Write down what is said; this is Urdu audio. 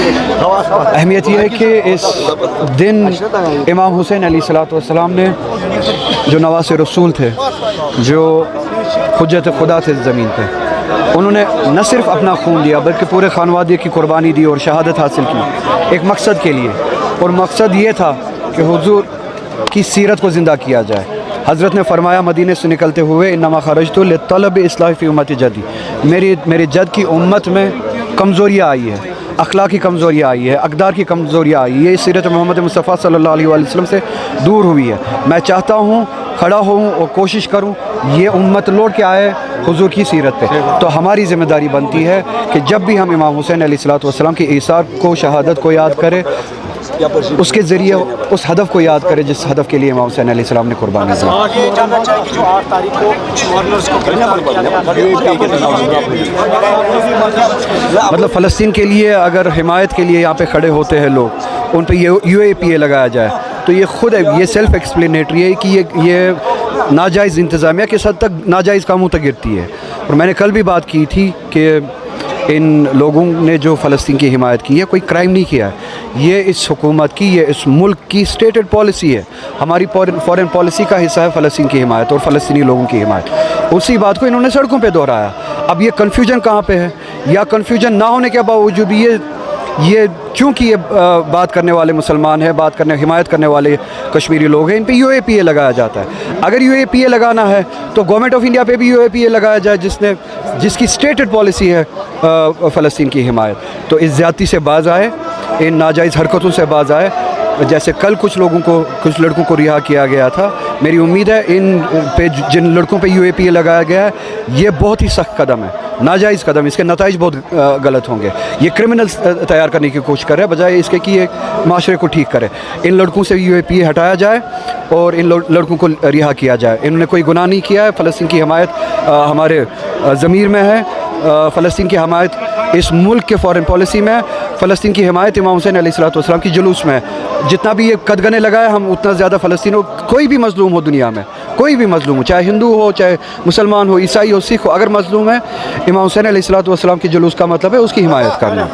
اہمیت یہ ہے کہ اس دن امام حسین علیہ السلام نے جو نواس رسول تھے، جو حجت خدا تھے زمین پہ، انہوں نے نہ صرف اپنا خون دیا بلکہ پورے خانوادے کی قربانی دی اور شہادت حاصل کی ایک مقصد کے لیے، اور مقصد یہ تھا کہ حضور کی سیرت کو زندہ کیا جائے۔ حضرت نے فرمایا مدینے سے نکلتے ہوئے انما خرجت لطلب اصلاح فی امت جدی، میری جد کی امت میں کمزوریاں آئی ہے، اخلاقی کمزوریاں آئی ہے، اقدار کی کمزوریاں آئی ہے، یہ سیرت محمد مصطفیٰ صلی اللہ علیہ وسلم سے دور ہوئی ہے۔ میں چاہتا ہوں کھڑا ہوں اور کوشش کروں یہ امت لوٹ کے آئے حضور کی سیرت پہ۔ تو ہماری ذمہ داری بنتی ہے کہ جب بھی ہم امام حسین علیہ السلام کی ایثار کو، شہادت کو یاد کریں، اس کے ذریعے اس ہدف کو یاد کرے جس ہدف کے لیے امام حسین علیہ السلام نے قربانی دی۔ یہ جاننا چاہیں کہ جو 8 تاریخ کو گورنرز کو مطلب فلسطین کے لیے اگر حمایت کے لیے یہاں پہ کھڑے ہوتے ہیں لوگ، ان پہ یو اے پی اے لگایا جائے تو یہ خود یہ سیلف ایکسپلینیٹری ہے کہ یہ ناجائز انتظامیہ کس حد تک ناجائز کاموں تک گرتی ہے۔ اور میں نے کل بھی بات کی تھی کہ ان لوگوں نے جو فلسطین کی حمایت کی ہے کوئی کرائم نہیں کیا ہے، یہ اس حکومت کی، یہ اس ملک کی اسٹیٹڈ پالیسی ہے، ہماری فورن پالیسی کا حصہ ہے فلسطین کی حمایت اور فلسطینی لوگوں کی حمایت۔ اسی بات کو انہوں نے سڑکوں پہ دہرایا۔ اب یہ کنفیوژن کہاں پہ ہے، یا کنفیوژن نہ ہونے کے باوجود یہ چونکہ یہ بات کرنے والے مسلمان ہیں، حمایت کرنے والے کشمیری لوگ ہیں، ان پہ یو اے پی اے لگایا جاتا ہے۔ اگر یو اے پی اے لگانا ہے تو گورنمنٹ آف انڈیا پہ بھی یو اے پی اے لگایا جائے جس کی اسٹیٹڈ پالیسی ہے فلسطین کی حمایت۔ تو اس زیادتی سے باز آئے، ان ناجائز حرکتوں سے باز آئے۔ جیسے کل کچھ لڑکوں کو رہا کیا گیا تھا، میری امید ہے ان پہ جن لڑکوں پہ یو اے پی اے لگایا گیا ہے یہ بہت ہی سخت قدم ہے، ناجائز قدم، اس کے نتائج بہت غلط ہوں گے۔ یہ کرمنلز تیار کرنے کی کوشش کر رہے ہیں بجائے اس کے کہ یہ معاشرے کو ٹھیک کرے۔ ان لڑکوں سے یو اے پی اے ہٹایا جائے اور ان لڑکوں کو رہا کیا جائے۔ انہوں نے کوئی گناہ نہیں کیا ہے، فلسطین کی حمایت ہمارے ضمیر میں ہے، فلسطین کی حمایت اس ملک کے فورن پالیسی میں ہے، فلسطین کی حمایت امام حسین علیہ السلام کی جلوس میں ہے۔ جتنا بھی یہ قدغنے لگائے ہم اتنا زیادہ فلسطین ہو، کوئی بھی مظلوم ہو دنیا میں، کوئی بھی مظلوم ہو، چاہے ہندو ہو، چاہے مسلمان ہو، عیسائی ہو، سکھ ہو، اگر مظلوم ہے امام حسین علیہ السلام کی جلوس کا مطلب ہے اس کی حمایت کرنا۔